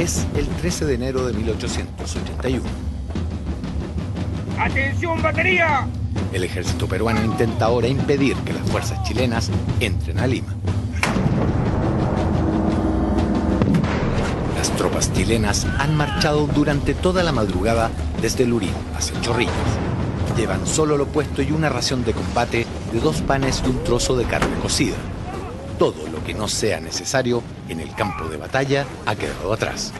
Es el 13 de enero de 1881. ¡Atención, batería! El ejército peruano intenta ahora impedir que las fuerzas chilenas entren a Lima. Las tropas chilenas han marchado durante toda la madrugada desde Lurín hacia Chorrillos. Llevan solo lo puesto y una ración de combate de 2 panes y un trozo de carne cocida. Todo lo que no sea necesario en el campo de batalla ha quedado atrás.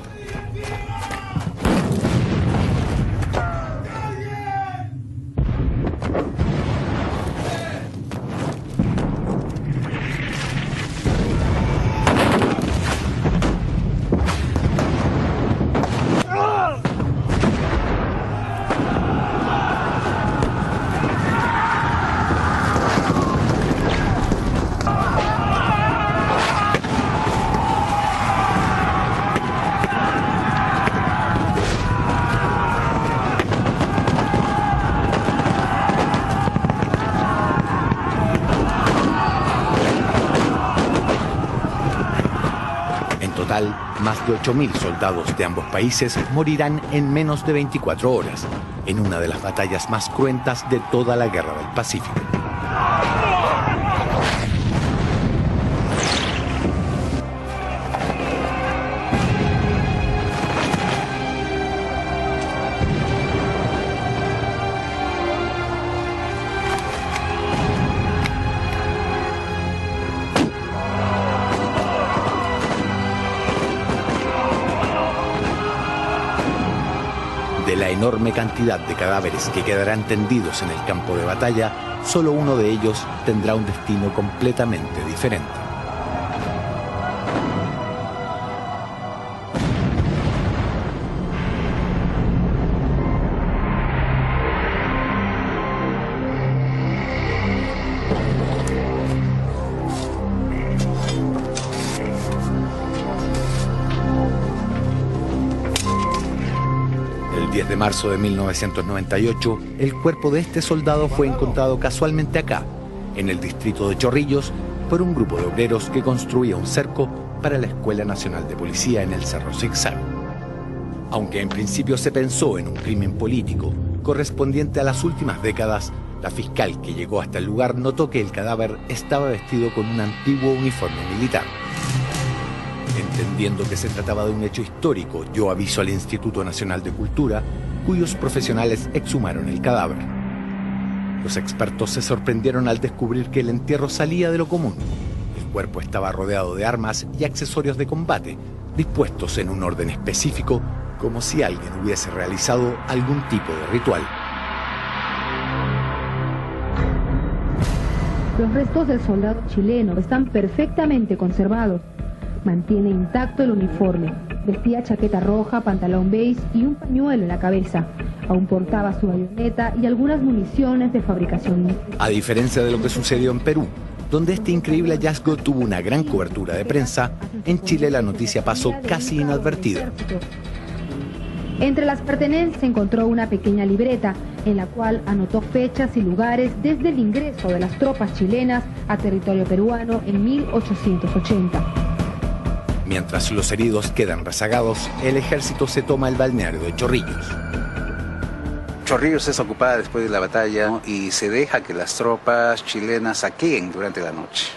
Más de 8.000 soldados de ambos países morirán en menos de 24 horas, en una de las batallas más cruentas de toda la Guerra del Pacífico. De la enorme cantidad de cadáveres que quedarán tendidos en el campo de batalla, solo uno de ellos tendrá un destino completamente diferente. El 10 de marzo de 1998, el cuerpo de este soldado fue encontrado casualmente acá, en el distrito de Chorrillos, por un grupo de obreros que construía un cerco para la Escuela Nacional de Policía en el Cerro Zigzag. Aunque en principio se pensó en un crimen político correspondiente a las últimas décadas, la fiscal que llegó hasta el lugar notó que el cadáver estaba vestido con un antiguo uniforme militar. Entendiendo que se trataba de un hecho histórico, dio aviso al Instituto Nacional de Cultura, cuyos profesionales exhumaron el cadáver. Los expertos se sorprendieron al descubrir que el entierro salía de lo común. El cuerpo estaba rodeado de armas y accesorios de combate, dispuestos en un orden específico, como si alguien hubiese realizado algún tipo de ritual. Los restos del soldado chileno están perfectamente conservados. Mantiene intacto el uniforme. Vestía chaqueta roja, pantalón beige y un pañuelo en la cabeza. Aún portaba su bayoneta y algunas municiones de fabricación. A diferencia de lo que sucedió en Perú, donde este increíble hallazgo tuvo una gran cobertura de prensa, en Chile la noticia pasó casi inadvertida. Entre las pertenencias se encontró una pequeña libreta en la cual anotó fechas y lugares desde el ingreso de las tropas chilenas a territorio peruano en 1880. Mientras los heridos quedan rezagados, el ejército se toma el balneario de Chorrillos. Chorrillos es ocupada después de la batalla, ¿no? Y se deja que las tropas chilenas saqueen durante la noche.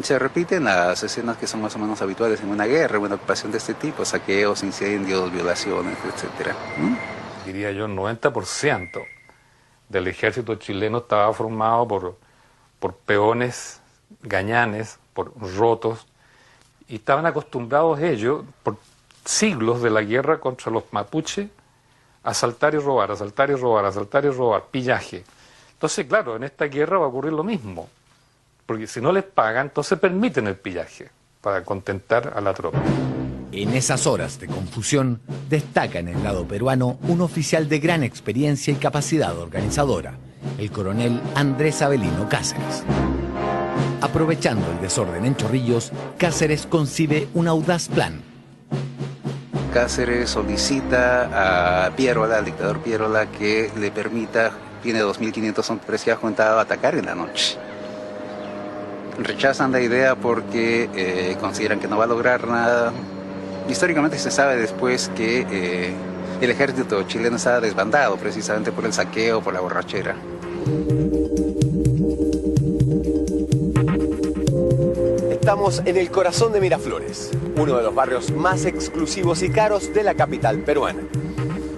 Se repiten las escenas que son más o menos habituales en una guerra, una ocupación de este tipo: saqueos, incendios, violaciones, etc. Diría yo, el 90% del ejército chileno estaba formado por peones, gañanes, por rotos, y estaban acostumbrados ellos, por siglos de la guerra contra los mapuches, a asaltar y robar, asaltar y robar, asaltar y robar, pillaje. Entonces, claro, en esta guerra va a ocurrir lo mismo, porque si no les pagan, entonces permiten el pillaje para contentar a la tropa. En esas horas de confusión, destaca en el lado peruano un oficial de gran experiencia y capacidad organizadora, el coronel Andrés Avelino Cáceres. Aprovechando el desorden en Chorrillos, Cáceres concibe un audaz plan. Cáceres solicita a Pierola, al dictador Pierola, que le permita, tiene 2.500 hombres que ha juntado, a atacar en la noche. Rechazan la idea porque consideran que no va a lograr nada, Históricamente se sabe después que el ejército chileno estaba desbandado precisamente por el saqueo, por la borrachera. Estamos en el corazón de Miraflores, uno de los barrios más exclusivos y caros de la capital peruana.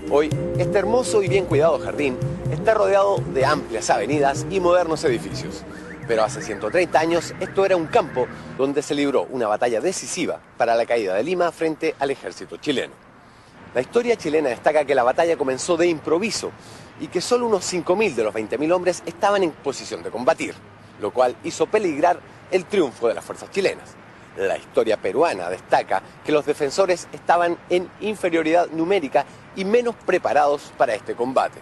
Hoy, este hermoso y bien cuidado jardín está rodeado de amplias avenidas y modernos edificios. Pero hace 130 años esto era un campo donde se libró una batalla decisiva para la caída de Lima frente al ejército chileno. La historia chilena destaca que la batalla comenzó de improviso y que solo unos 5.000 de los 20.000 hombres estaban en posición de combatir, lo cual hizo peligrar el triunfo de las fuerzas chilenas. La historia peruana destaca que los defensores estaban en inferioridad numérica y menos preparados para este combate.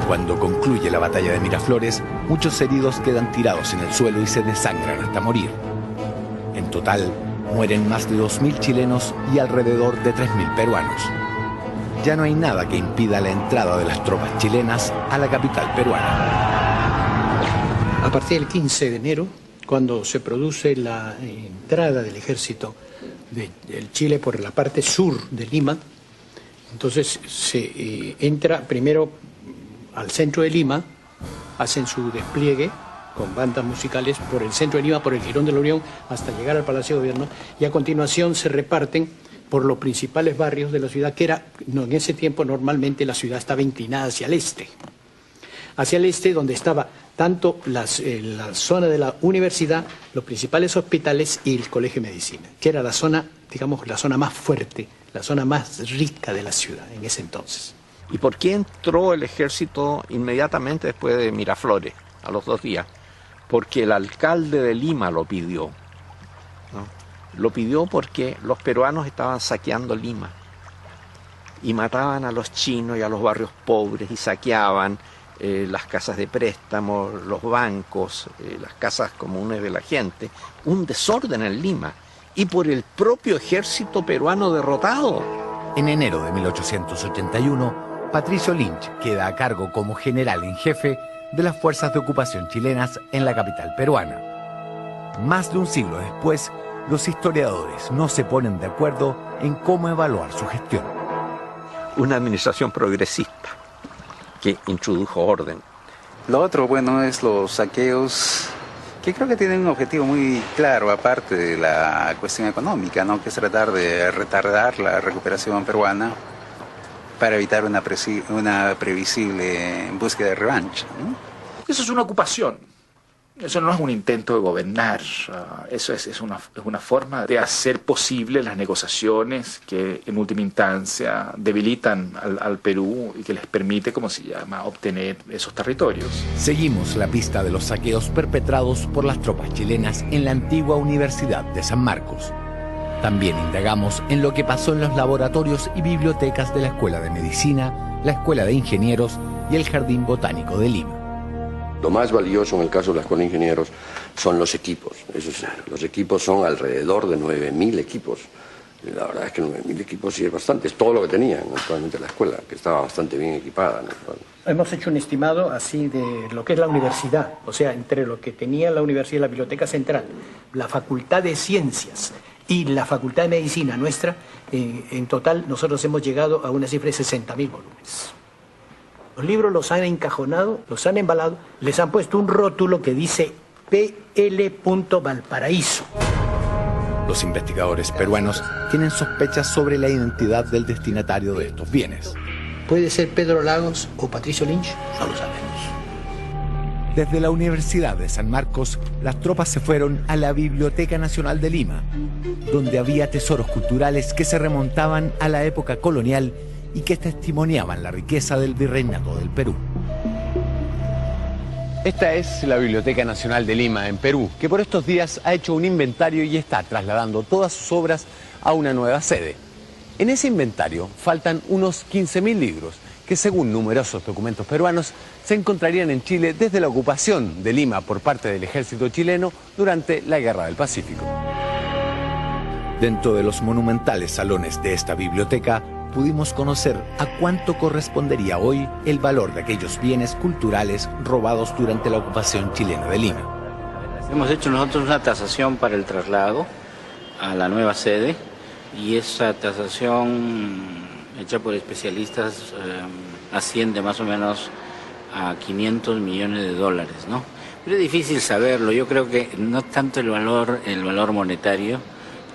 Cuando concluye la batalla de Miraflores, muchos heridos quedan tirados en el suelo y se desangran hasta morir. En total, mueren más de 2.000 chilenos y alrededor de 3.000 peruanos. Ya no hay nada que impida la entrada de las tropas chilenas a la capital peruana. A partir del 15 de enero, cuando se produce la entrada del ejército del Chile por la parte sur de Lima, entonces se entra primero al centro de Lima, hacen su despliegue con bandas musicales por el centro de Lima, por el Jirón de la Unión, hasta llegar al Palacio de Gobierno, y a continuación se reparten por los principales barrios de la ciudad, que era, no, en ese tiempo normalmente la ciudad estaba inclinada hacia el este, donde estaba tanto la zona de la universidad, los principales hospitales y el Colegio de Medicina, que era la zona, digamos, la zona más fuerte, la zona más rica de la ciudad en ese entonces. ¿Y por qué entró el ejército inmediatamente después de Miraflores, a los 2 días? Porque el alcalde de Lima lo pidió, ¿no? Lo pidió porque los peruanos estaban saqueando Lima y mataban a los chinos y a los barrios pobres y saqueaban las casas de préstamo, los bancos, las casas comunes de la gente. Un desorden en Lima y por el propio ejército peruano derrotado. En enero de 1881, Patricio Lynch queda a cargo como general en jefe de las fuerzas de ocupación chilenas en la capital peruana. Más de un siglo después, los historiadores no se ponen de acuerdo en cómo evaluar su gestión. Una administración progresista que introdujo orden. Lo otro, bueno, es los saqueos, que creo que tienen un objetivo muy claro, aparte de la cuestión económica, ¿no? Que es tratar de retardar la recuperación peruana para evitar una previsible búsqueda de revancha, ¿no? Eso es una ocupación, eso no es un intento de gobernar, eso es una forma de hacer posible las negociaciones que en última instancia debilitan al Perú y que les permite, como se llama, obtener esos territorios. Seguimos la pista de los saqueos perpetrados por las tropas chilenas en la antigua Universidad de San Marcos. También indagamos en lo que pasó en los laboratorios y bibliotecas de la Escuela de Medicina, la Escuela de Ingenieros y el Jardín Botánico de Lima. Lo más valioso en el caso de la Escuela de Ingenieros son los equipos. Los equipos son alrededor de 9.000 equipos. La verdad es que 9.000 equipos sí es bastante. Es todo lo que tenían actualmente la escuela, que estaba bastante bien equipada, ¿no? Hemos hecho un estimado así de lo que es la universidad, o sea, entre lo que tenía la universidad y la Biblioteca Central, la Facultad de Ciencias y la Facultad de Medicina nuestra, en total nosotros hemos llegado a una cifra de 60.000 volúmenes. Los libros los han encajonado, los han embalado, les han puesto un rótulo que dice P.L. Valparaíso. Los investigadores peruanos tienen sospechas sobre la identidad del destinatario de estos bienes. ¿Puede ser Pedro Lagos o Patricio Lynch? No lo sabemos. Desde la Universidad de San Marcos, las tropas se fueron a la Biblioteca Nacional de Lima, donde había tesoros culturales que se remontaban a la época colonial y que testimoniaban la riqueza del virreinato del Perú. Esta es la Biblioteca Nacional de Lima, en Perú, que por estos días ha hecho un inventario y está trasladando todas sus obras a una nueva sede. En ese inventario faltan unos 15.000 libros que según numerosos documentos peruanos se encontrarían en Chile desde la ocupación de Lima por parte del ejército chileno durante la Guerra del Pacífico. Dentro de los monumentales salones de esta biblioteca pudimos conocer a cuánto correspondería hoy el valor de aquellos bienes culturales robados durante la ocupación chilena de Lima. Hemos hecho nosotros una tasación para el traslado a la nueva sede y esa tasación hecha por especialistas asciende más o menos a 500 millones de dólares, ¿no? Pero es difícil saberlo. Yo creo que no tanto el valor monetario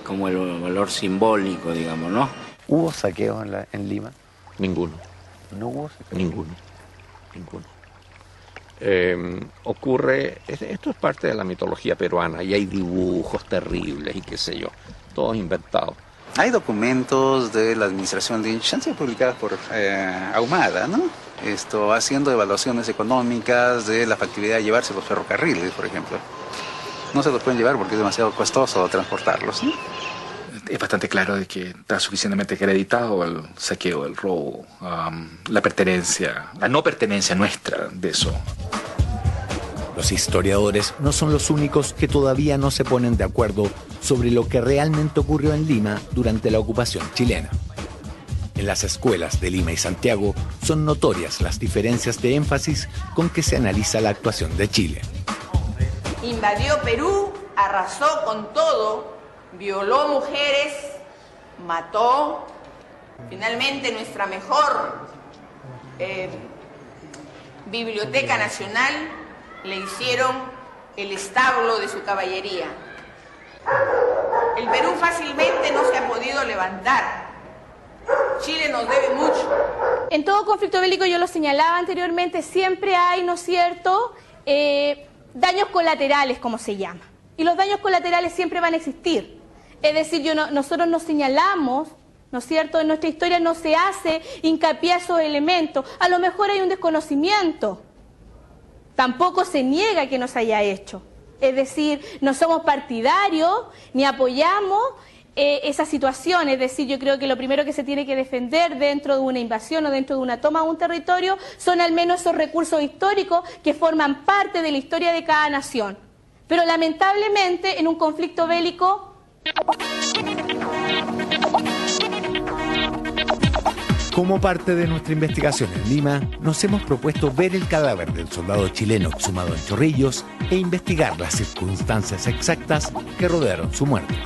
como el valor simbólico, digamos, ¿no? ¿Hubo saqueo en Lima? Ninguno. ¿No hubo saqueo? Ninguno. Ocurre, esto es parte de la mitología peruana y hay dibujos terribles y qué sé yo, todos inventados. Hay documentos de la administración de Lynch, han sido publicados por Ahumada, ¿no? Haciendo evaluaciones económicas de la factibilidad de llevarse los ferrocarriles, por ejemplo. No se los pueden llevar porque es demasiado costoso transportarlos, ¿no? Es bastante claro de que está suficientemente acreditado el saqueo, el robo, la pertenencia, la no pertenencia nuestra de eso. Los historiadores no son los únicos que todavía no se ponen de acuerdo sobre lo que realmente ocurrió en Lima durante la ocupación chilena. En las escuelas de Lima y Santiago son notorias las diferencias de énfasis con que se analiza la actuación de Chile. Invadió Perú, arrasó con todo, violó mujeres, mató. Finalmente nuestra mejor Biblioteca Nacional le hicieron el establo de su caballería. El Perú fácilmente no se ha podido levantar. Chile nos debe mucho. En todo conflicto bélico, yo lo señalaba anteriormente, siempre hay, ¿no es cierto?, daños colaterales, como se llama. Y los daños colaterales siempre van a existir. Es decir, nosotros nos señalamos, ¿no es cierto?, en nuestra historia no se hace hincapié a esos elementos. A lo mejor hay un desconocimiento. Tampoco se niega que nos haya hecho. Es decir, no somos partidarios ni apoyamos esa situación. Es decir, yo creo que lo primero que se tiene que defender dentro de una invasión o dentro de una toma de un territorio son al menos esos recursos históricos que forman parte de la historia de cada nación. Pero lamentablemente en un conflicto bélico... Como parte de nuestra investigación en Lima, nos hemos propuesto ver el cadáver del soldado chileno exhumado en Chorrillos e investigar las circunstancias exactas que rodearon su muerte.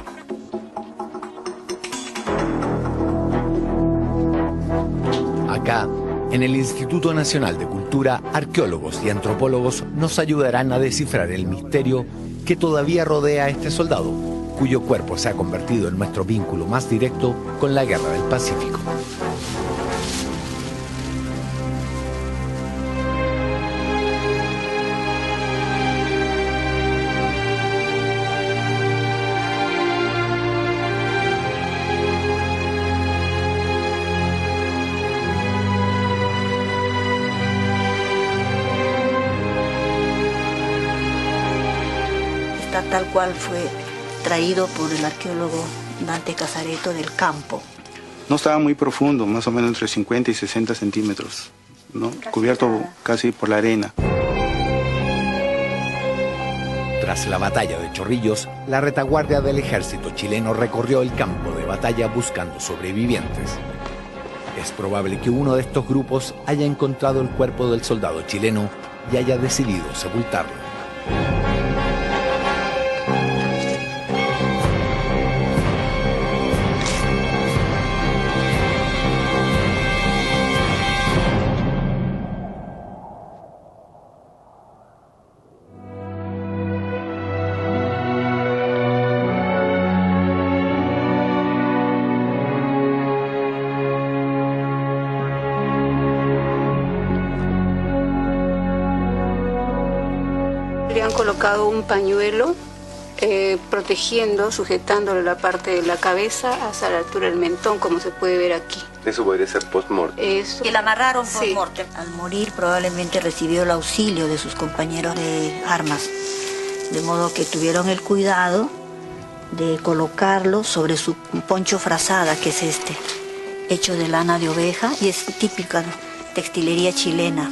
Acá, en el Instituto Nacional de Cultura, arqueólogos y antropólogos nos ayudarán a descifrar el misterio que todavía rodea a este soldado, cuyo cuerpo se ha convertido en nuestro vínculo más directo con la Guerra del Pacífico. Tal cual fue traído por el arqueólogo Dante Casareto del campo. No estaba muy profundo, más o menos entre 50 y 60 centímetros, ¿no? Cubierto casi por la arena. Tras la batalla de Chorrillos, la retaguardia del ejército chileno recorrió el campo de batalla buscando sobrevivientes. Es probable que uno de estos grupos haya encontrado el cuerpo del soldado chileno y haya decidido sepultarlo. Le han colocado un pañuelo protegiendo, sujetándole la parte de la cabeza hasta la altura del mentón, como se puede ver aquí. Eso podría ser post-mortem. Que la amarraron post-mortem. Al morir probablemente recibió el auxilio de sus compañeros de armas, de modo que tuvieron el cuidado de colocarlo sobre su poncho frazada, que es hecho de lana de oveja y es típica textilería chilena.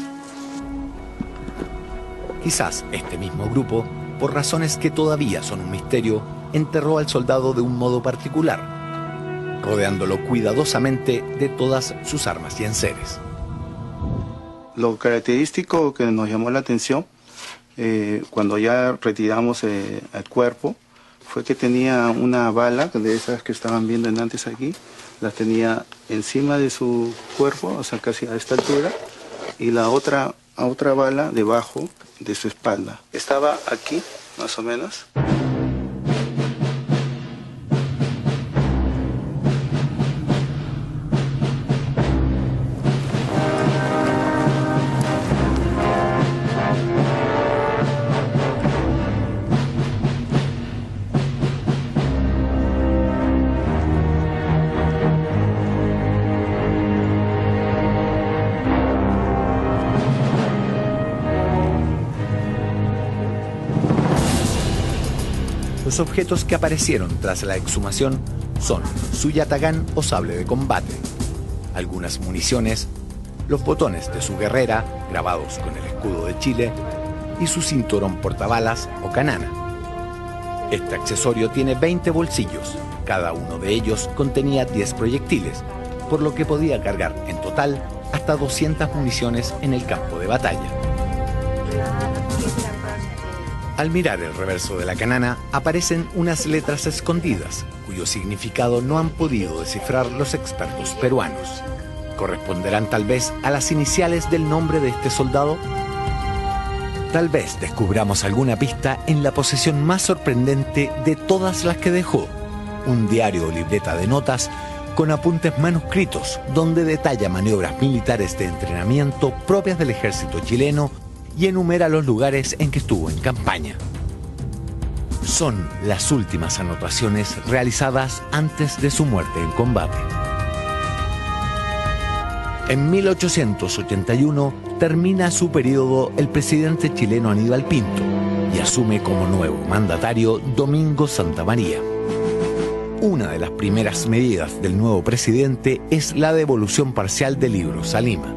Quizás este mismo grupo, por razones que todavía son un misterio, enterró al soldado de un modo particular, rodeándolo cuidadosamente de todas sus armas y enseres. Lo característico que nos llamó la atención cuando ya retiramos el cuerpo fue que tenía una bala, de esas que estaban viendo antes aquí, la tenía encima de su cuerpo, o sea, casi a esta altura, y la otra bala debajo de su espalda. Estaba aquí, más o menos. Los objetos que aparecieron tras la exhumación son su yatagán o sable de combate, algunas municiones, los botones de su guerrera grabados con el escudo de Chile y su cinturón portabalas o canana. Este accesorio tiene 20 bolsillos, cada uno de ellos contenía 10 proyectiles, por lo que podía cargar en total hasta 200 municiones en el campo de batalla. Al mirar el reverso de la canana aparecen unas letras escondidas, cuyo significado no han podido descifrar los expertos peruanos. ¿Corresponderán tal vez a las iniciales del nombre de este soldado? Tal vez descubramos alguna pista en la posesión más sorprendente de todas las que dejó, un diario o libreta de notas con apuntes manuscritos donde detalla maniobras militares de entrenamiento propias del ejército chileno y enumera los lugares en que estuvo en campaña. Son las últimas anotaciones realizadas antes de su muerte en combate. En 1881 termina su periodo el presidente chileno Aníbal Pinto y asume como nuevo mandatario Domingo Santamaría. Una de las primeras medidas del nuevo presidente es la devolución parcial de libros a Lima.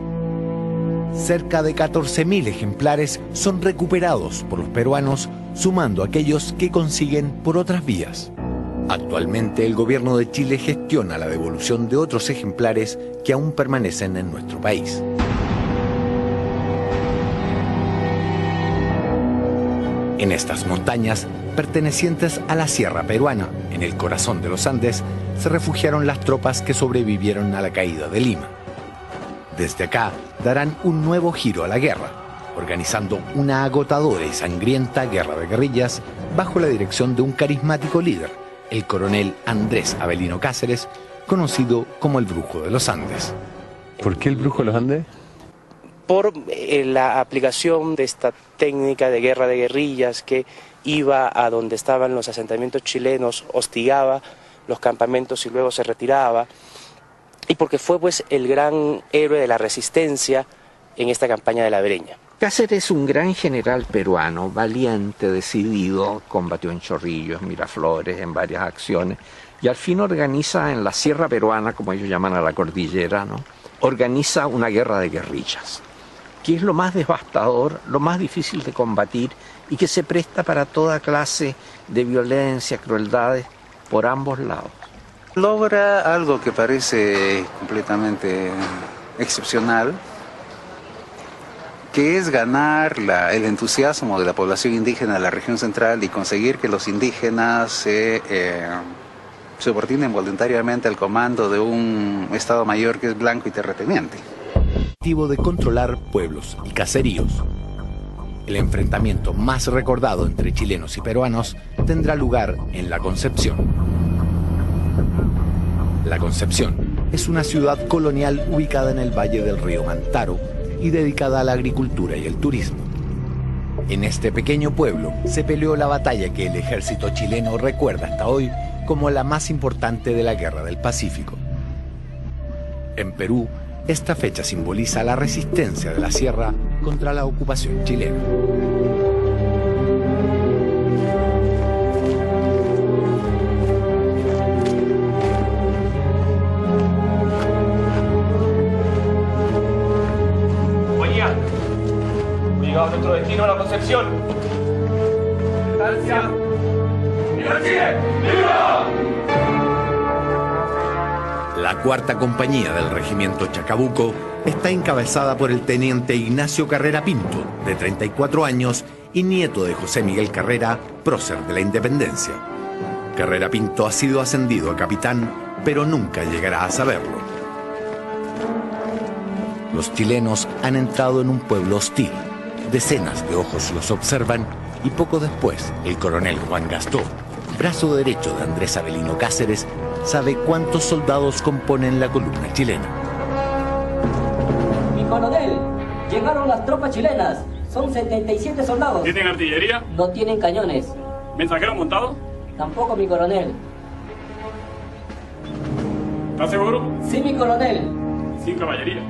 Cerca de 14.000 ejemplares son recuperados por los peruanos, sumando aquellos que consiguen por otras vías. Actualmente el gobierno de Chile gestiona la devolución de otros ejemplares que aún permanecen en nuestro país. En estas montañas, pertenecientes a la Sierra Peruana, en el corazón de los Andes, se refugiaron las tropas que sobrevivieron a la caída de Lima. Desde acá darán un nuevo giro a la guerra, organizando una agotadora y sangrienta guerra de guerrillas bajo la dirección de un carismático líder, el coronel Andrés Avelino Cáceres, conocido como el Brujo de los Andes. ¿Por qué el Brujo de los Andes? Por la aplicación de esta técnica de guerra de guerrillas que iba a donde estaban los asentamientos chilenos, hostigaba los campamentos y luego se retiraba. Y porque fue pues el gran héroe de la resistencia en esta campaña de la Breña. Cáceres es un gran general peruano, valiente, decidido, combatió en Chorrillos, Miraflores, en varias acciones, y al fin organiza en la Sierra Peruana, como ellos llaman a la cordillera, ¿no? Organiza una guerra de guerrillas, que es lo más devastador, lo más difícil de combatir y que se presta para toda clase de violencia, crueldades por ambos lados. Logra algo que parece completamente excepcional, que es ganar el entusiasmo de la población indígena de la región central y conseguir que los indígenas se subordinen voluntariamente al comando de un Estado Mayor que es blanco y terrateniente. Objetivo de controlar pueblos y caseríos. El enfrentamiento más recordado entre chilenos y peruanos tendrá lugar en La Concepción. La Concepción es una ciudad colonial ubicada en el valle del río Mantaro y dedicada a la agricultura y el turismo. En este pequeño pueblo se peleó la batalla que el ejército chileno recuerda hasta hoy como la más importante de la Guerra del Pacífico. En Perú, esta fecha simboliza la resistencia de la sierra contra la ocupación chilena. llegado a nuestro destino, la Concepción. ¡Distancia! ¡Viva Chile! ¡Viva! La cuarta compañía del regimiento Chacabuco está encabezada por el teniente Ignacio Carrera Pinto, de 34 años y nieto de José Miguel Carrera, prócer de la Independencia. Carrera Pinto ha sido ascendido a capitán, pero nunca llegará a saberlo. Los chilenos han entrado en un pueblo hostil. Decenas de ojos los observan y poco después el coronel Juan Gastó, brazo derecho de Andrés Avelino Cáceres, sabe cuántos soldados componen la columna chilena. Mi coronel, llegaron las tropas chilenas. Son 77 soldados. ¿Tienen artillería? No tienen cañones. ¿Mensajero montado? Tampoco, mi coronel. ¿Estás seguro? Sí, mi coronel. Sin caballería.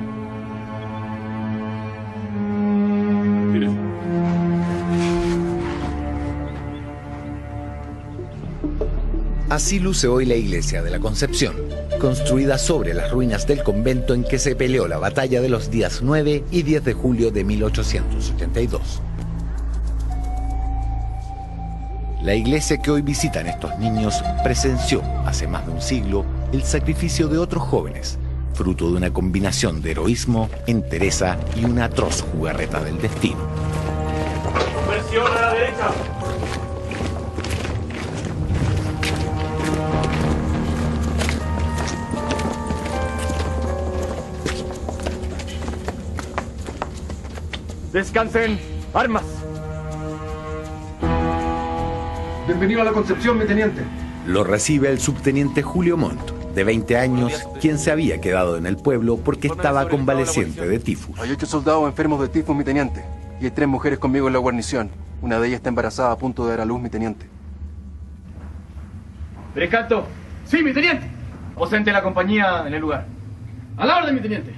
Así luce hoy la iglesia de la Concepción, construida sobre las ruinas del convento en que se peleó la batalla de los días 9 y 10 de julio de 1882. La iglesia que hoy visitan estos niños presenció, hace más de un siglo, el sacrificio de otros jóvenes, fruto de una combinación de heroísmo, entereza y una atroz jugarreta del destino. Conversión a la derecha. Descansen. Armas. Bienvenido a la Concepción, mi teniente. Lo recibe el subteniente Julio Montt, de 20 años, quien se había quedado en el pueblo porque estaba convaleciente de tifus. Hay 8 soldados enfermos de tifus, mi teniente. Y hay 3 mujeres conmigo en la guarnición. Una de ellas está embarazada a punto de dar a luz, mi teniente. Rescato. Sí, mi teniente. Ausente la compañía en el lugar. A la orden, mi teniente.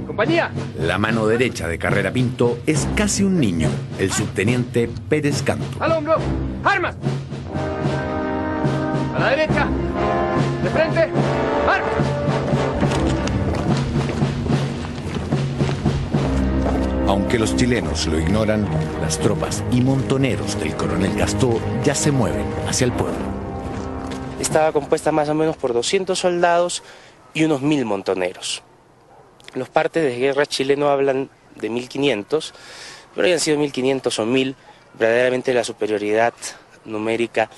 Compañía. La mano derecha de Carrera Pinto es casi un niño, el subteniente Pérez Canto. ¡Al hombro! ¡Armas! A la derecha. De frente. ¡Armas! Aunque los chilenos lo ignoran, las tropas y montoneros del coronel Gastó ya se mueven hacia el pueblo. Estaba compuesta más o menos por 200 soldados y unos 1000 montoneros. Los partes de guerra chileno hablan de 1500, pero hayan sido 1500 o 1000, verdaderamente la superioridad numérica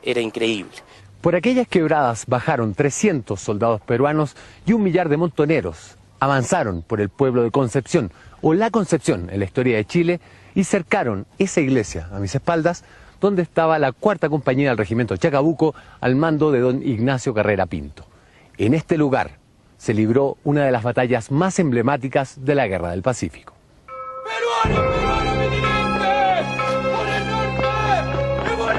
era increíble. Por aquellas quebradas bajaron 300 soldados peruanos y 1 millar de montoneros. Avanzaron por el pueblo de Concepción, o La Concepción en la historia de Chile, y cercaron esa iglesia a mis espaldas, donde estaba la cuarta compañía del regimiento Chacabuco al mando de don Ignacio Carrera Pinto. En este lugar se libró una de las batallas más emblemáticas de la Guerra del Pacífico. ¡Peruano, peruano, mi teniente! ¡Por el norte! ¡Y por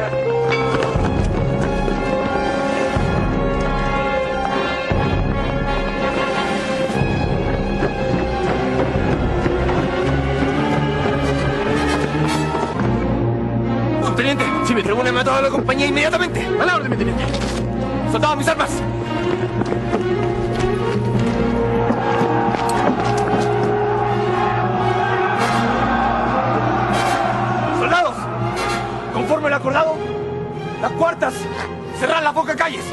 Don teniente, si me tribuna me matado a la compañía inmediatamente. A la orden, mi teniente. Soldados, mis armas. Conforme lo acordado, las cuartas cerrar las bocas calles.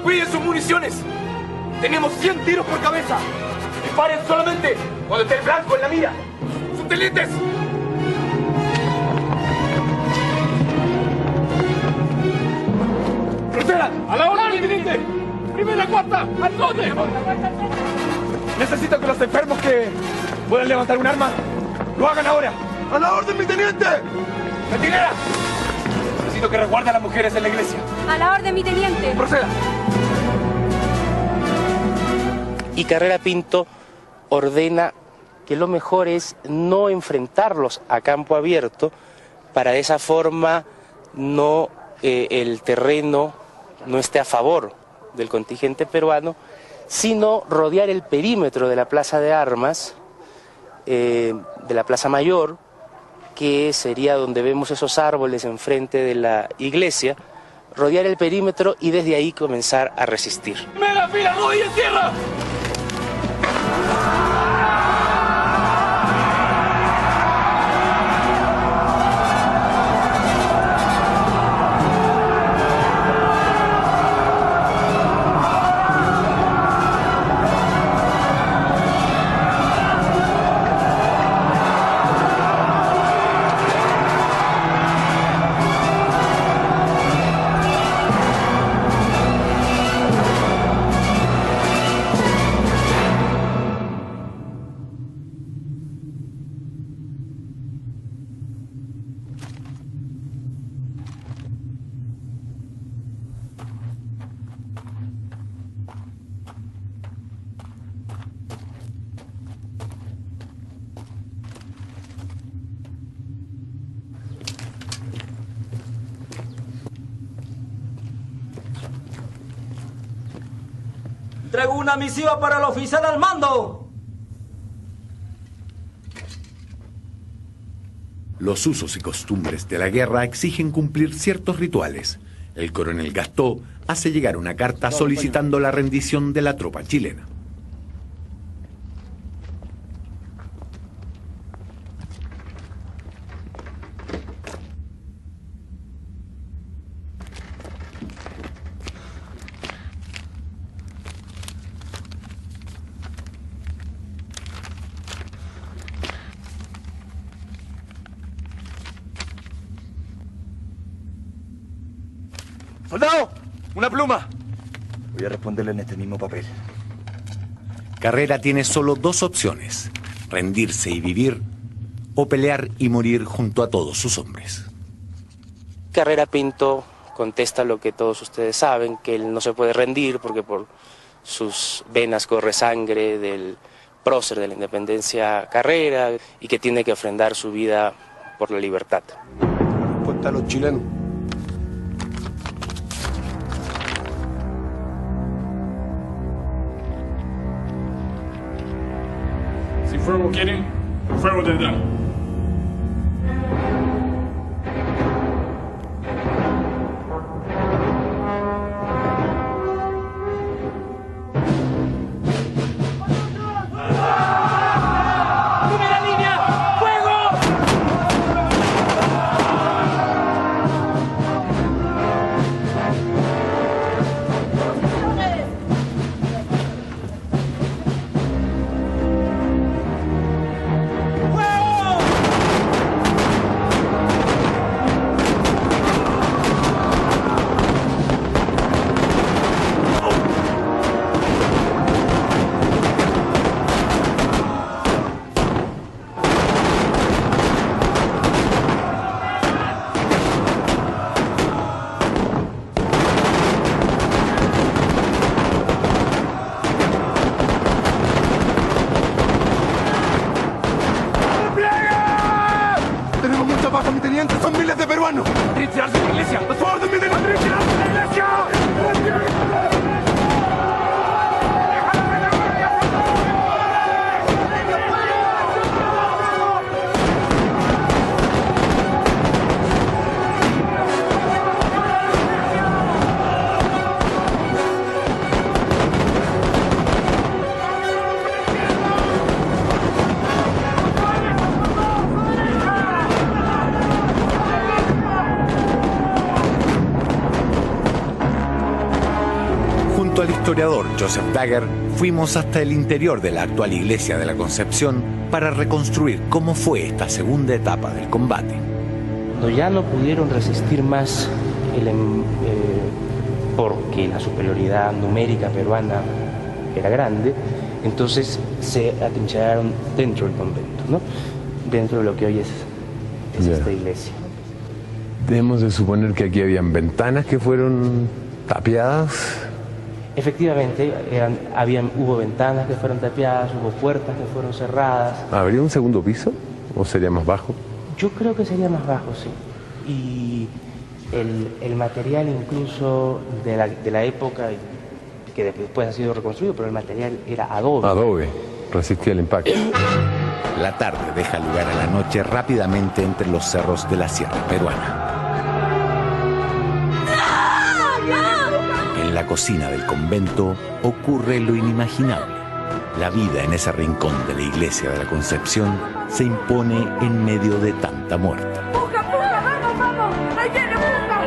Cuiden sus municiones. Tenemos 100 tiros por cabeza. Disparen solamente cuando esté el blanco en la mira. ¡Subtenientes! ¡Procedan! ¡A la orden, teniente! ¡Primera cuarta! ¡Al norte! Necesito que los enfermos que puedan levantar un arma lo hagan ahora. ¡A la orden, mi teniente! ¡Retirera! Necesito que resguarde a las mujeres en la iglesia. A la orden, mi teniente. Proceda. Y Carrera Pinto ordena que lo mejor es no enfrentarlos a campo abierto, para de esa forma no el terreno no esté a favor del contingente peruano, sino rodear el perímetro de la Plaza de Armas, de la Plaza Mayor, que sería donde vemos esos árboles enfrente de la iglesia, rodear el perímetro y desde ahí comenzar a resistir. ¡Mega fila, rodilla en tierra! Traigo una misiva para el oficial al mando. Los usos y costumbres de la guerra exigen cumplir ciertos rituales. El coronel Gastó hace llegar una carta solicitando la rendición de la tropa chilena. ¡Soldado! ¡Una pluma! Voy a responderle en este mismo papel. Carrera tiene solo dos opciones: rendirse y vivir, o pelear y morir junto a todos sus hombres. Carrera Pinto contesta lo que todos ustedes saben, que él no se puede rendir porque por sus venas corre sangre del prócer de la independencia Carrera y que tiene que ofrendar su vida por la libertad. Respuesta a los chilenos. Si fuego quieren, fuego tendrán. ¡Son miles de peruanos! ¡Retirarse de la iglesia! ¡A su orden, mi teniente! ¡Retirarse de la iglesia! Al historiador Joseph Dagger, fuimos hasta el interior de la actual iglesia de la Concepción para reconstruir cómo fue esta segunda etapa del combate. Cuando ya no pudieron resistir más porque la superioridad numérica peruana era grande, entonces se atrincheraron dentro del convento, ¿no? Dentro de lo que hoy es esta iglesia. Debemos de suponer que aquí habían ventanas que fueron tapiadas. Efectivamente, hubo ventanas que fueron tapiadas, hubo puertas que fueron cerradas. ¿Habría un segundo piso o sería más bajo? Yo creo que sería más bajo, sí. Y el material incluso de la época, que después ha sido reconstruido, pero el material era adobe. Adobe, resistía el impacto. La tarde deja lugar a la noche rápidamente entre los cerros de la sierra peruana. En la cocina del convento ocurre lo inimaginable. La vida en ese rincón de la iglesia de la Concepción se impone en medio de tanta muerte. ¡Puja, puja! ¡Vamos, vamos! ¡Ahí viene, puja!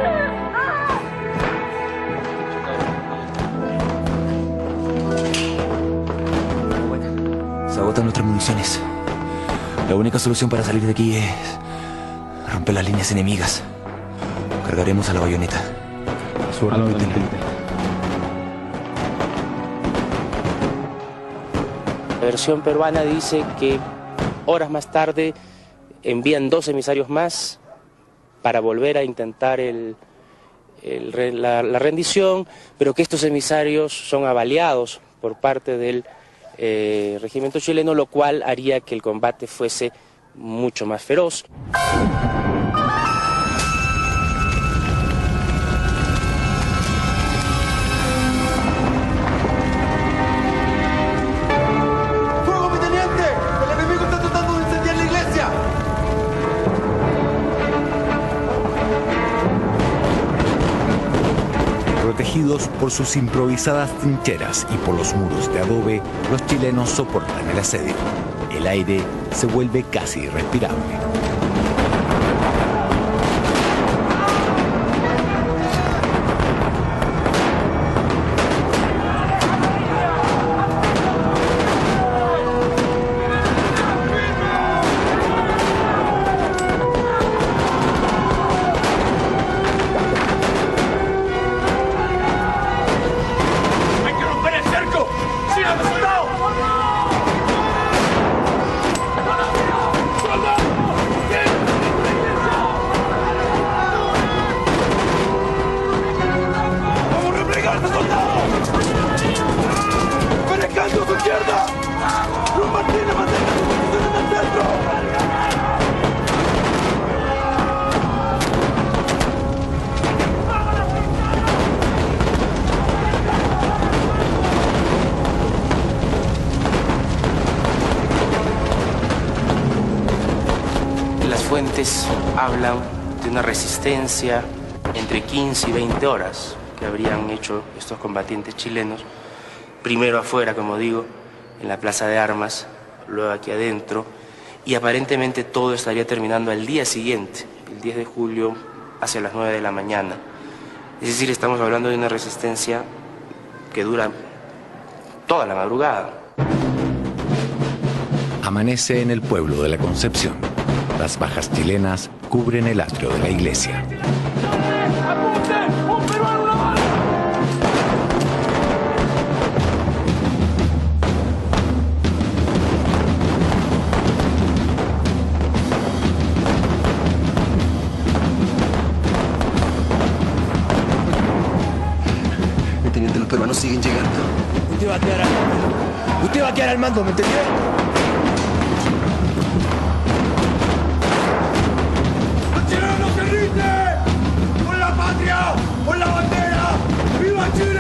Se agotan nuestras municiones. La única solución para salir de aquí es romper las líneas enemigas. Cargaremos a la bayoneta. La versión peruana dice que horas más tarde envían 2 emisarios más para volver a intentar la rendición, pero que estos emisarios son avaliados por parte del regimiento chileno, lo cual haría que el combate fuese mucho más feroz. protegidos por sus improvisadas trincheras y por los muros de adobe, los chilenos soportan el asedio. El aire se vuelve casi irrespirable. Las fuentes hablan de una resistencia entre 15 y 20 horas que habrían hecho estos combatientes chilenos, primero afuera, como digo, en la Plaza de Armas, luego aquí adentro, y aparentemente todo estaría terminando al día siguiente, el 10 de julio, hacia las 9 de la mañana. Es decir, estamos hablando de una resistencia que dura toda la madrugada. Amanece en el pueblo de la Concepción. Las bajas chilenas cubren el atrio de la iglesia. Mi teniente, los peruanos siguen llegando. Usted va a quedar al mando. Usted va a quedar al mando, ¿me entendió? ¡Por la patria! ¡Por la bandera! ¡Viva Chile!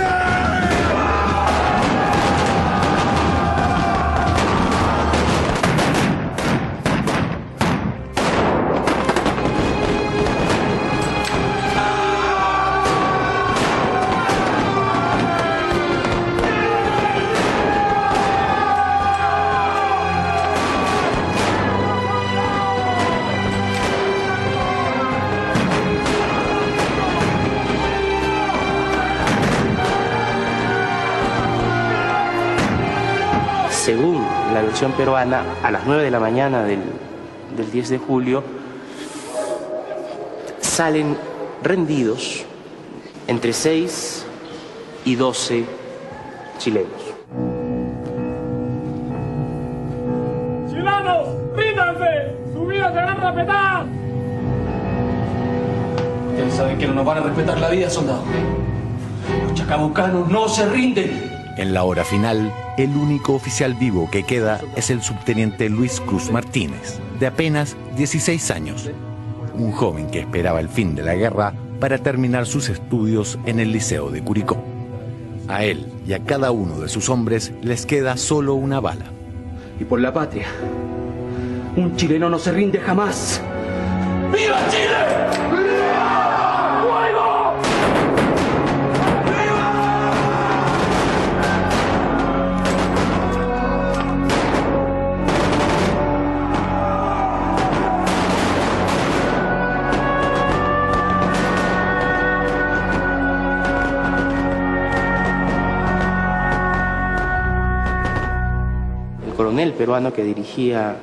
Según la versión peruana, a las 9 de la mañana del 10 de julio, salen rendidos entre 6 y 12 chilenos. ¡Chilenos, ríndanse! ¡Su vida será respetada! Ustedes saben que no nos van a respetar la vida, soldado. Los chacabucanos no se rinden. En la hora final, el único oficial vivo que queda es el subteniente Luis Cruz Martínez, de apenas 16 años, un joven que esperaba el fin de la guerra para terminar sus estudios en el Liceo de Curicó. A él y a cada uno de sus hombres les queda solo una bala. Y por la patria, un chileno no se rinde jamás. ¡Viva Chile! ¡Viva! ¡Fuego! El coronel peruano que dirigía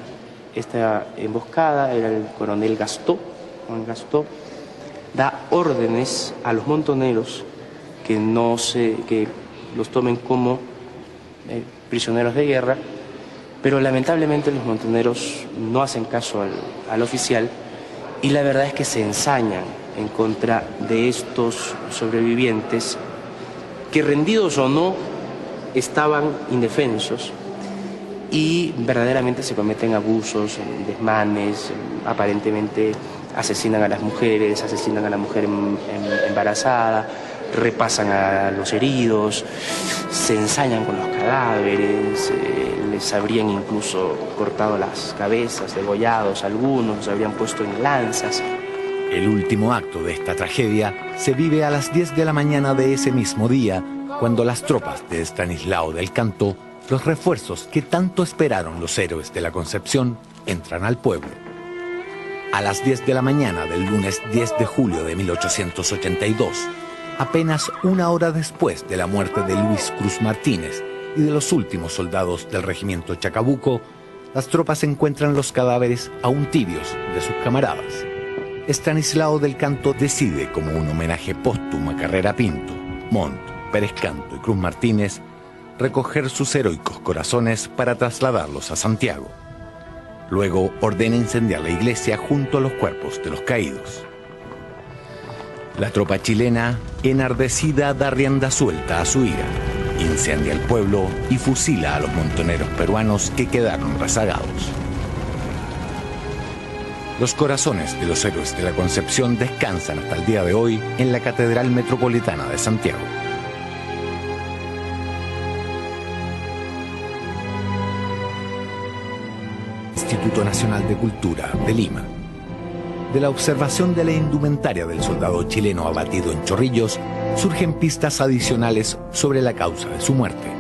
esta emboscada era el coronel Gastó. Juan Gastó da órdenes a los montoneros que los tomen como prisioneros de guerra, pero lamentablemente los montoneros no hacen caso al oficial y la verdad es que se ensañan en contra de estos sobrevivientes que, rendidos o no, estaban indefensos. Y verdaderamente se cometen abusos, desmanes, aparentemente asesinan a las mujeres, asesinan a la mujer embarazada, repasan a los heridos, se ensañan con los cadáveres, les habrían incluso cortado las cabezas, degollados algunos, los habrían puesto en lanzas. El último acto de esta tragedia se vive a las 10 de la mañana de ese mismo día, cuando las tropas de Estanislao del Canto, los refuerzos que tanto esperaron los héroes de la Concepción, entran al pueblo. A las 10 de la mañana del lunes 10 de julio de 1882, apenas una hora después de la muerte de Luis Cruz Martínez y de los últimos soldados del regimiento Chacabuco, las tropas encuentran los cadáveres aún tibios de sus camaradas. Estanislao del Canto decide, como un homenaje póstumo a Carrera Pinto, Montt, Pérez Canto y Cruz Martínez, recoger sus heroicos corazones para trasladarlos a Santiago. Luego ordena incendiar la iglesia junto a los cuerpos de los caídos. La tropa chilena, enardecida, da rienda suelta a su ira, incendia el pueblo y fusila a los montoneros peruanos que quedaron rezagados. Los corazones de los héroes de la Concepción descansan hasta el día de hoy en la Catedral Metropolitana de Santiago. Instituto Nacional de Cultura de Lima. De la observación de la indumentaria del soldado chileno abatido en Chorrillos, surgen pistas adicionales sobre la causa de su muerte.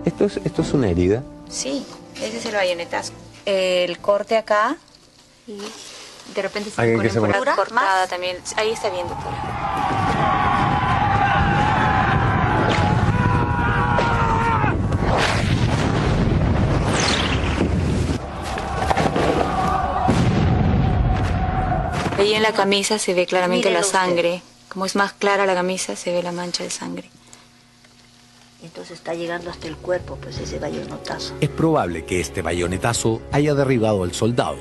¿Esto es una herida? Sí, ese es el bayonetazo. El corte acá y de repente se pone por la cortada también. Ahí está bien, doctora. Ahí en la camisa se ve claramente la sangre. Como es más clara la camisa, se ve la mancha de sangre. Entonces está llegando hasta el cuerpo, pues ese bayonetazo. Es probable que este bayonetazo haya derribado al soldado,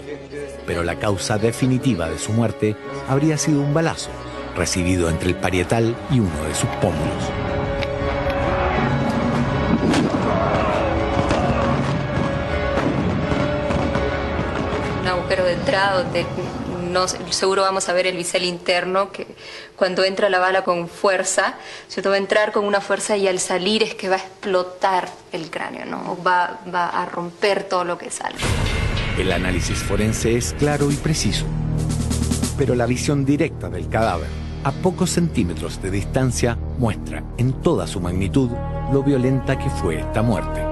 pero la causa definitiva de su muerte habría sido un balazo, recibido entre el parietal y uno de sus pómulos. Un agujero de entrada donde seguro vamos a ver el bisel interno, que cuando entra la bala con fuerza, ¿cierto? Va a entrar con una fuerza y al salir es que va a explotar el cráneo, ¿no? Va a romper todo lo que sale. El análisis forense es claro y preciso, pero la visión directa del cadáver, a pocos centímetros de distancia, muestra en toda su magnitud lo violenta que fue esta muerte.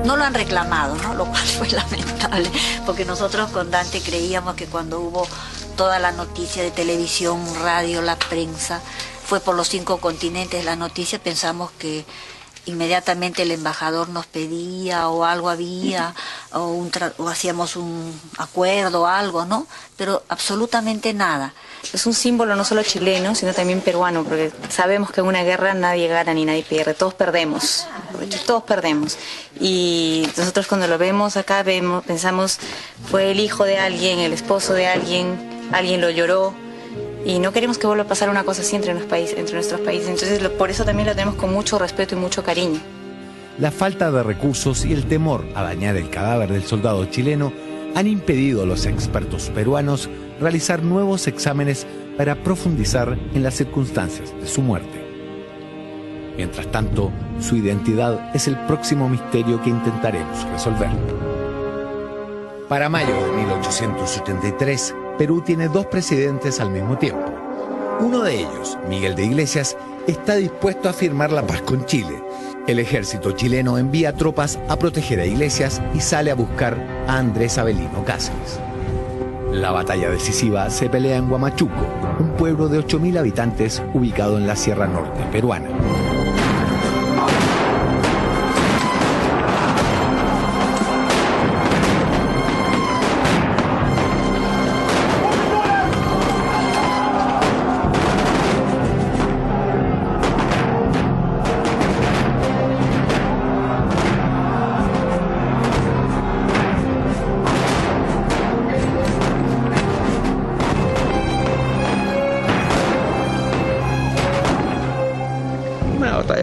No lo han reclamado, ¿no? Lo cual fue lamentable, porque nosotros con Dante creíamos que cuando hubo toda la noticia de televisión, radio, la prensa, fue por los 5 continentes la noticia, pensamos que inmediatamente el embajador nos pedía o algo había, o hacíamos un acuerdo o algo, ¿no? Pero absolutamente nada. Es un símbolo no solo chileno, sino también peruano, porque sabemos que en una guerra nadie gana ni nadie pierde, todos perdemos, todos perdemos. Y nosotros cuando lo vemos acá, pensamos, fue el hijo de alguien, el esposo de alguien, alguien lo lloró, y no queremos que vuelva a pasar una cosa así entre nuestros países. Entonces por eso también lo tenemos con mucho respeto y mucho cariño. La falta de recursos y el temor a dañar el cadáver del soldado chileno han impedido a los expertos peruanos realizar nuevos exámenes para profundizar en las circunstancias de su muerte. Mientras tanto, su identidad es el próximo misterio que intentaremos resolver. Para mayo de 1883, Perú tiene 2 presidentes al mismo tiempo. Uno de ellos, Miguel de Iglesias, está dispuesto a firmar la paz con Chile. El ejército chileno envía tropas a proteger a Iglesias y sale a buscar a Andrés Avelino Cáceres. La batalla decisiva se pelea en Huamachuco, un pueblo de 8.000 habitantes ubicado en la Sierra Norte peruana.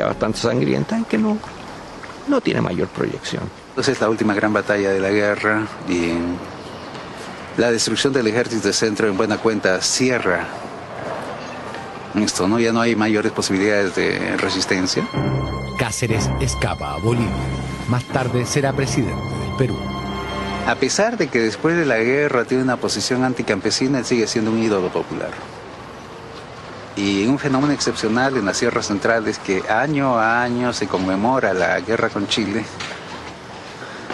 Bastante sangrienta y que no tiene mayor proyección. Entonces la última gran batalla de la guerra y la destrucción del ejército de centro en buena cuenta cierra Esto, ¿no? Ya no hay mayores posibilidades de resistencia. Cáceres escapa a Bolivia. Más tarde será presidente del Perú. A pesar de que después de la guerra tiene una posición anticampesina, él sigue siendo un ídolo popular. Y un fenómeno excepcional en las sierras centrales que año a año se conmemora la guerra con Chile.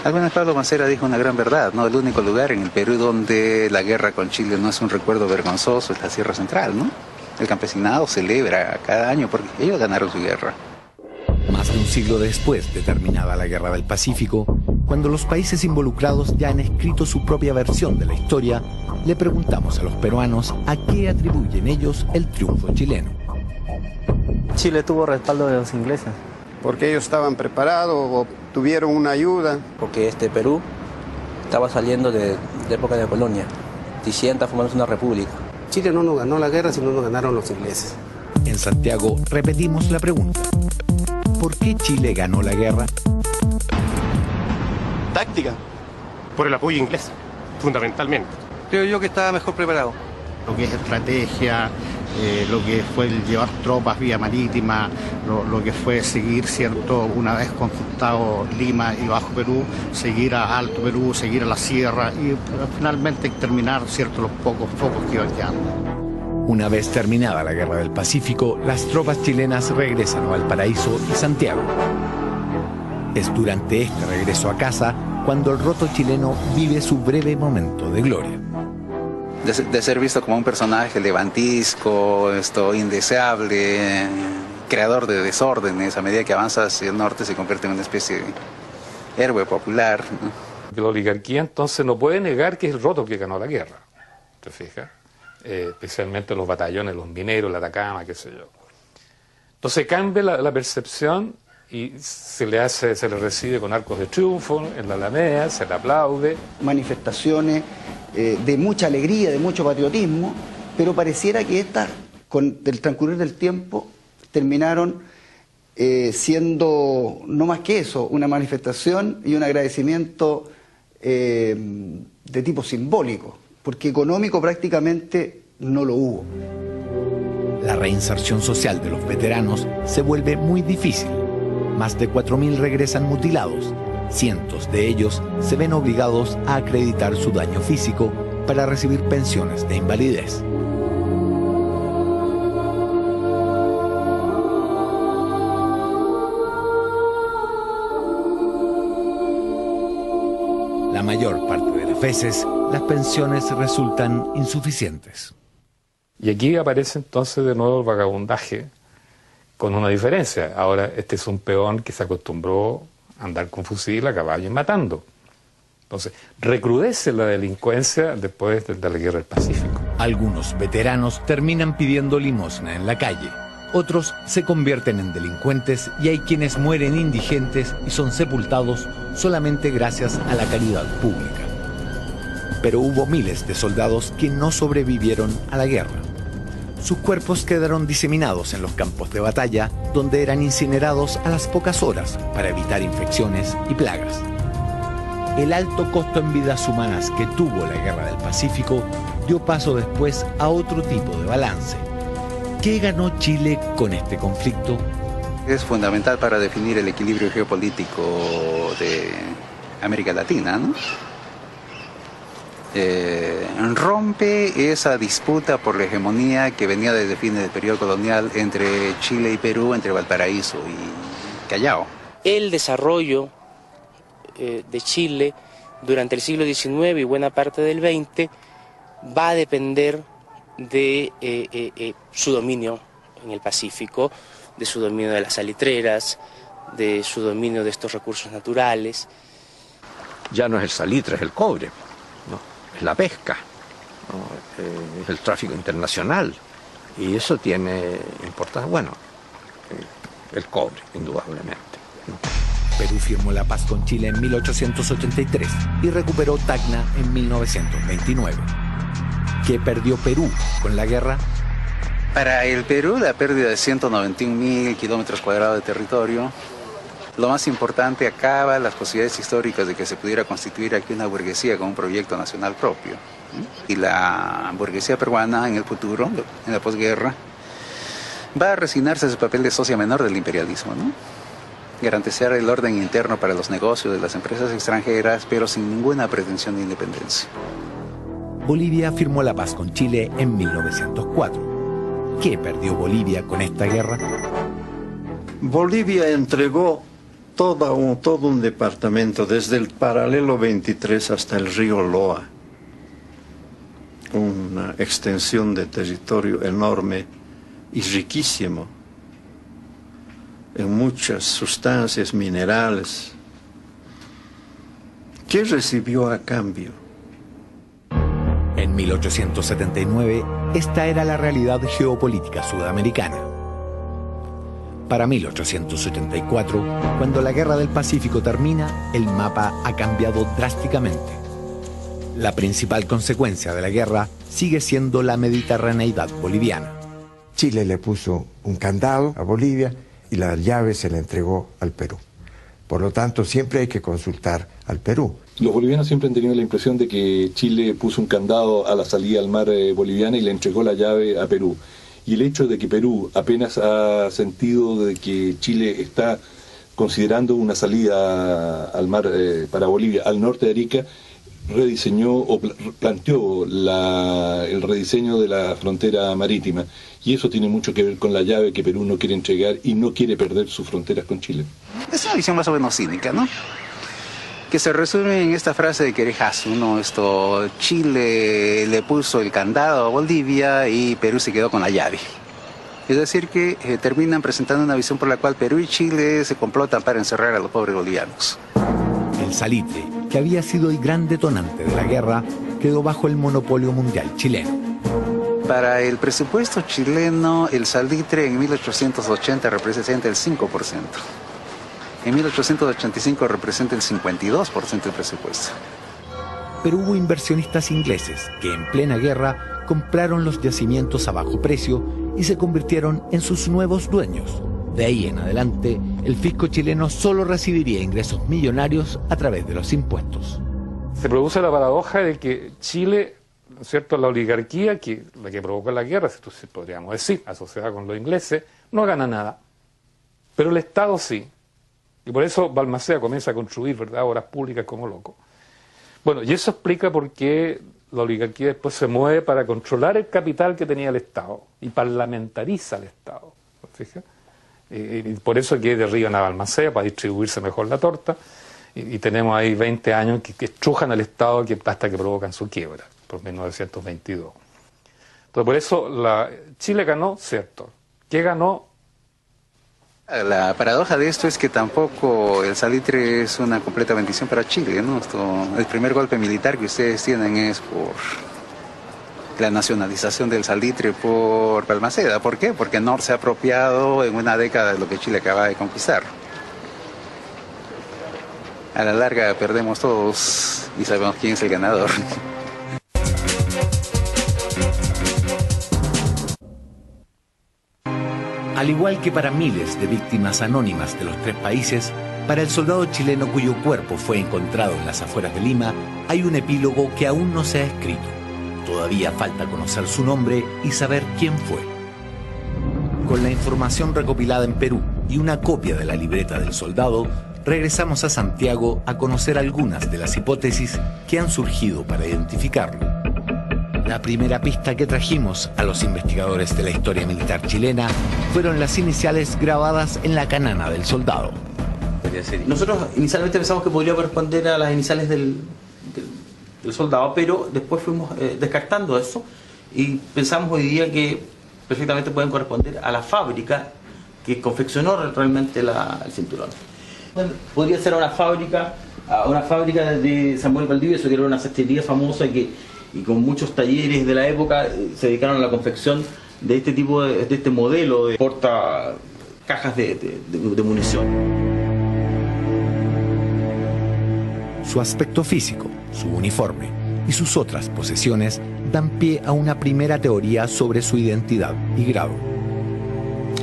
Alguna vez Pablo Mancera dijo una gran verdad, ¿no? El único lugar en el Perú donde la guerra con Chile no es un recuerdo vergonzoso es la Sierra Central, ¿no? El campesinado celebra cada año porque ellos ganaron su guerra. Más de un siglo después de terminada la Guerra del Pacífico, cuando los países involucrados ya han escrito su propia versión de la historia, le preguntamos a los peruanos a qué atribuyen ellos el triunfo chileno. Chile tuvo respaldo de los ingleses. Porque ellos estaban preparados o tuvieron una ayuda. Porque Perú estaba saliendo de época de colonia, diciendo formarse una república. Chile no nos ganó la guerra, sino nos ganaron los ingleses. En Santiago repetimos la pregunta. ¿Por qué Chile ganó la guerra? Táctica. Por el apoyo inglés, fundamentalmente. Creo yo que estaba mejor preparado. Lo que es estrategia, lo que fue el llevar tropas vía marítima, lo que fue seguir, ¿cierto?, una vez conquistado Lima y Bajo Perú, seguir a Alto Perú, seguir a la sierra y finalmente terminar, ¿cierto?, los pocos focos que iban quedando. Una vez terminada la Guerra del Pacífico, las tropas chilenas regresan a Valparaíso y Santiago. Es durante este regreso a casa cuando el roto chileno vive su breve momento de gloria. De ser visto como un personaje levantisco, indeseable, creador de desórdenes, a medida que avanza hacia el norte se convierte en una especie de héroe popular, ¿no? La oligarquía entonces no puede negar que es el roto que ganó la guerra, ¿te fijas? Especialmente los batallones, los mineros, la Atacama, qué sé yo. Entonces cambia la percepción y se le recibe con arcos de triunfo en la Alameda, se le aplaude. Manifestaciones de mucha alegría, de mucho patriotismo, pero pareciera que estas, con el transcurrir del tiempo, terminaron siendo no más que eso, una manifestación y un agradecimiento de tipo simbólico, porque económico prácticamente no lo hubo. La reinserción social de los veteranos se vuelve muy difícil. Más de 4.000 regresan mutilados. Cientos de ellos se ven obligados a acreditar su daño físico para recibir pensiones de invalidez. La mayor parte de las veces, las pensiones resultan insuficientes. Y aquí aparece entonces de nuevo el vagabundaje, con una diferencia. Ahora este es un peón que se acostumbró a andar con fusil a caballo y matando. Entonces recrudece la delincuencia después de la Guerra del Pacífico. Algunos veteranos terminan pidiendo limosna en la calle. Otros se convierten en delincuentes y hay quienes mueren indigentes y son sepultados solamente gracias a la caridad pública. Pero hubo miles de soldados que no sobrevivieron a la guerra. Sus cuerpos quedaron diseminados en los campos de batalla, donde eran incinerados a las pocas horas para evitar infecciones y plagas. El alto costo en vidas humanas que tuvo la Guerra del Pacífico dio paso después a otro tipo de balance. ¿Qué ganó Chile con este conflicto? Es fundamental para definir el equilibrio geopolítico de América Latina, ¿no? Rompe esa disputa por la hegemonía que venía desde fines del periodo colonial entre Chile y Perú, entre Valparaíso y Callao. El desarrollo de Chile durante el siglo XIX y buena parte del XX va a depender de su dominio en el Pacífico, de su dominio de las salitreras, de su dominio de estos recursos naturales. Ya no es el salitre, es el cobre, ¿no? Es la pesca, ¿no? Es el tráfico internacional, y eso tiene importancia, bueno, el cobre, indudablemente. Perú firmó la paz con Chile en 1883 y recuperó Tacna en 1929. ¿Qué perdió Perú con la guerra? Para el Perú, la pérdida de 191.000 kilómetros cuadrados de territorio. Lo más importante, acaba las posibilidades históricas de que se pudiera constituir aquí una burguesía con un proyecto nacional propio. Y la burguesía peruana en el futuro, en la posguerra, va a resignarse a su papel de socia menor del imperialismo, ¿no? Garantizar el orden interno para los negocios de las empresas extranjeras, pero sin ninguna pretensión de independencia. Bolivia firmó la paz con Chile en 1904. ¿Qué perdió Bolivia con esta guerra? Bolivia entregó todo un departamento, desde el paralelo 23 hasta el río Loa. Una extensión de territorio enorme y riquísimo en muchas sustancias minerales. ¿Qué recibió a cambio? En 1879, esta era la realidad geopolítica sudamericana. Para 1884, cuando la Guerra del Pacífico termina, el mapa ha cambiado drásticamente. La principal consecuencia de la guerra sigue siendo la mediterraneidad boliviana. Chile le puso un candado a Bolivia y la llave se la entregó al Perú. Por lo tanto, siempre hay que consultar al Perú. Los bolivianos siempre han tenido la impresión de que Chile puso un candado a la salida al mar boliviana y le entregó la llave a Perú. Y el hecho de que Perú apenas ha sentido de que Chile está considerando una salida al mar para Bolivia, al norte de Arica, rediseñó o planteó el rediseño de la frontera marítima, y eso tiene mucho que ver con la llave que Perú no quiere entregar y no quiere perder sus fronteras con Chile. Es una visión más o menos cínica, ¿no? Que se resume en esta frase de Querejazo, ¿no? Chile le puso el candado a Bolivia y Perú se quedó con la llave. Es decir, que terminan presentando una visión por la cual Perú y Chile se complotan para encerrar a los pobres bolivianos. El salitre, que había sido el gran detonante de la guerra, quedó bajo el monopolio mundial chileno. Para el presupuesto chileno, el salitre en 1880 representa el 5%. En 1885 representa el 52% del presupuesto. Pero hubo inversionistas ingleses que en plena guerra compraron los yacimientos a bajo precio y se convirtieron en sus nuevos dueños. De ahí en adelante, el fisco chileno solo recibiría ingresos millonarios a través de los impuestos. Se produce la paradoja de que Chile, ¿no es cierto?, la oligarquía, la que provocó la guerra, si podríamos decir, asociada con los ingleses, no gana nada. Pero el Estado sí. Y por eso Balmaceda comienza a construir, ¿verdad?, obras públicas como loco. Bueno, y eso explica por qué la oligarquía después se mueve para controlar el capital que tenía el Estado y parlamentariza el Estado. ¿Fija? Y por eso que derriban a Balmaceda para distribuirse mejor la torta. Y tenemos ahí 20 años que estrujan al Estado hasta que provocan su quiebra, por 1922. Entonces, por eso Chile ganó, cierto. ¿Qué ganó? La paradoja de esto es que tampoco el salitre es una completa bendición para Chile, ¿no? El primer golpe militar que ustedes tienen es por la nacionalización del salitre por Balmaceda. ¿Por qué? Porque Nor se ha apropiado en una década de lo que Chile acaba de conquistar. A la larga perdemos todos y sabemos quién es el ganador. Al igual que para miles de víctimas anónimas de los tres países, para el soldado chileno cuyo cuerpo fue encontrado en las afueras de Lima, hay un epílogo que aún no se ha escrito. Todavía falta conocer su nombre y saber quién fue. Con la información recopilada en Perú y una copia de la libreta del soldado, regresamos a Santiago a conocer algunas de las hipótesis que han surgido para identificarlo. La primera pista que trajimos a los investigadores de la historia militar chilena fueron las iniciales grabadas en la canana del soldado. Nosotros inicialmente pensamos que podría corresponder a las iniciales del soldado, pero después fuimos descartando eso y pensamos hoy día que perfectamente pueden corresponder a la fábrica que confeccionó realmente el cinturón. Podría ser una fábrica de Samuel Valdivieso, que era una sastrería famosa y con muchos talleres de la época se dedicaron a la confección de este tipo de este modelo de porta cajas de munición. Su aspecto físico, su uniforme y sus otras posesiones dan pie a una primera teoría sobre su identidad y grado.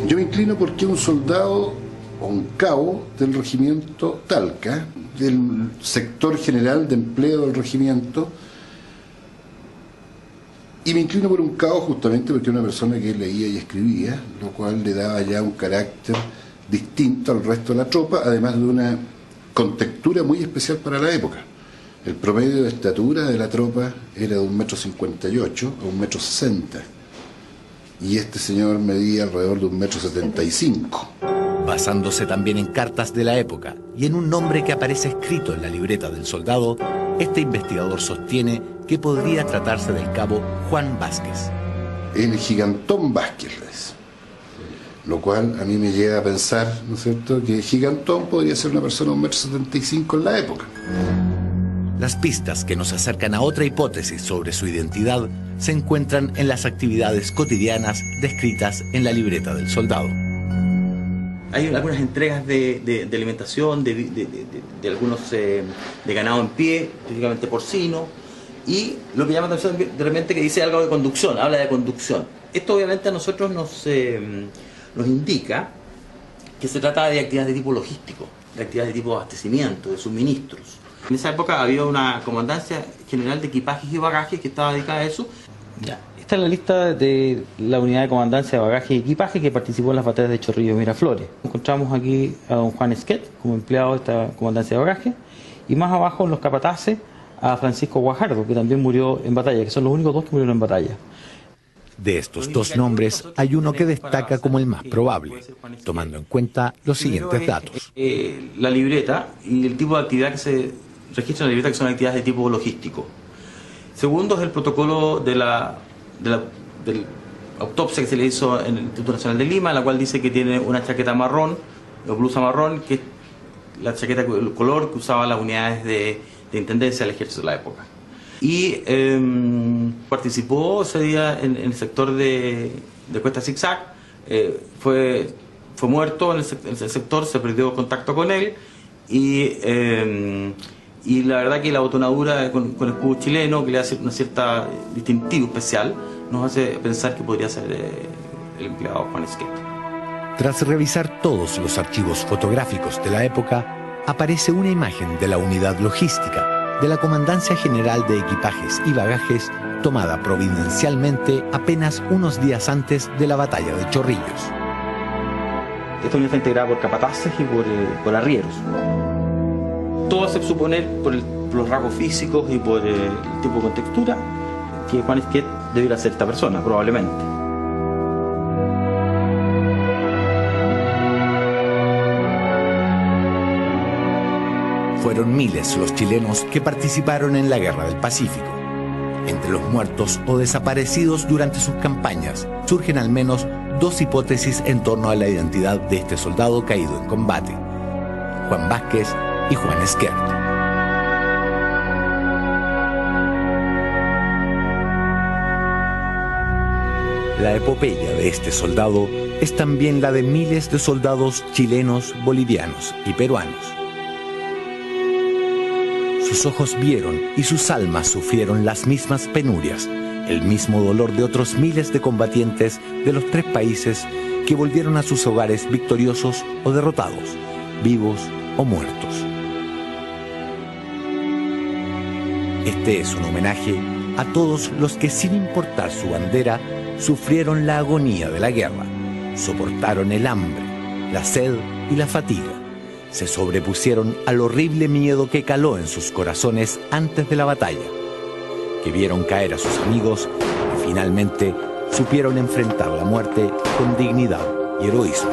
Yo me inclino porque un soldado o un cabo del regimiento Talca, del sector general de empleo del regimiento, Y me inclino por un Cao justamente porque era una persona que leía y escribía, lo cual le daba ya un carácter distinto al resto de la tropa, además de una contextura muy especial para la época. El promedio de estatura de la tropa era de 1,58 m a 1,60 m. Y este señor medía alrededor de 1,75 m. Basándose también en cartas de la época y en un nombre que aparece escrito en la libreta del soldado, este investigador sostiene que podría tratarse del cabo Juan Vázquez. El Gigantón Vázquez, lo cual a mí me lleva a pensar, ¿no es cierto?, que Gigantón podría ser una persona de 1,75 m en la época. Las pistas que nos acercan a otra hipótesis sobre su identidad se encuentran en las actividades cotidianas descritas en la libreta del soldado. Hay algunas entregas de alimentación, de algunos de ganado en pie, típicamente porcino, y lo que llama la atención de repente que dice algo de conducción, habla de conducción. Esto obviamente a nosotros nos indica que se trata de actividades de tipo logístico, de actividades de tipo abastecimiento, de suministros. En esa época había una comandancia general de equipajes y bagajes que estaba dedicada a eso. Ya. Esta es la lista de la unidad de comandancia de bagaje y equipaje que participó en las batallas de Chorrillos y Miraflores. Encontramos aquí a don Juan Esquet como empleado de esta comandancia de bagaje, y más abajo en los capataces a Francisco Guajardo, que también murió en batalla, que son los únicos dos que murieron en batalla. De estos dos nombres hay uno que destaca como el más probable, tomando en cuenta los siguientes datos. La libreta y el tipo de actividad que se registra en la libreta, que son actividades de tipo logístico. Segundo es el protocolo de la autopsia que se le hizo en el Instituto Nacional de Lima, en la cual dice que tiene una chaqueta marrón o blusa marrón, que es la chaqueta, el color que usaban las unidades de intendencia del ejército de la época. Y participó ese día en el sector de Cuesta Zigzag, fue muerto en el sector, se perdió contacto con él, y la verdad que la botonadura con el escudo chileno, que le hace una cierta distintivo especial, nos hace pensar que podría ser el empleado Juan Esquet. Tras revisar todos los archivos fotográficos de la época, aparece una imagen de la unidad logística de la Comandancia General de Equipajes y Bagajes, tomada providencialmente apenas unos días antes de la batalla de Chorrillos. Esta unidad está integrada por capataces y por arrieros. Todo hace suponer, por los rasgos físicos y por el tipo de contextura, que Juan Esquet debiera ser esta persona, probablemente. Fueron miles los chilenos que participaron en la Guerra del Pacífico. Entre los muertos o desaparecidos durante sus campañas, surgen al menos dos hipótesis en torno a la identidad de este soldado caído en combate: Juan Vázquez y Juan Esquet. La epopeya de este soldado es también la de miles de soldados chilenos, bolivianos y peruanos. Sus ojos vieron y sus almas sufrieron las mismas penurias, el mismo dolor de otros miles de combatientes de los tres países que volvieron a sus hogares victoriosos o derrotados, vivos o muertos. Este es un homenaje a todos los que, sin importar su bandera, sufrieron la agonía de la guerra, soportaron el hambre, la sed y la fatiga, se sobrepusieron al horrible miedo que caló en sus corazones antes de la batalla, que vieron caer a sus amigos y finalmente supieron enfrentar la muerte con dignidad y heroísmo.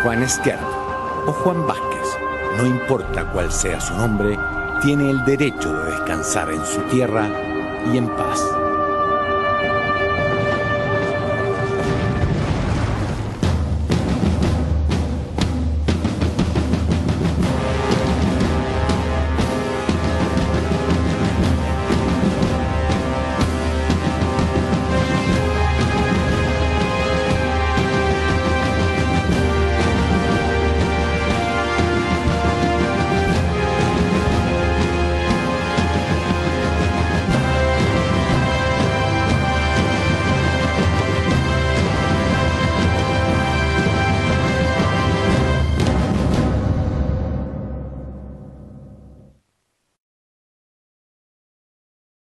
Juan Esquet o Juan Vázquez, no importa cuál sea su nombre, tiene el derecho de descansar en su tierra y en paz.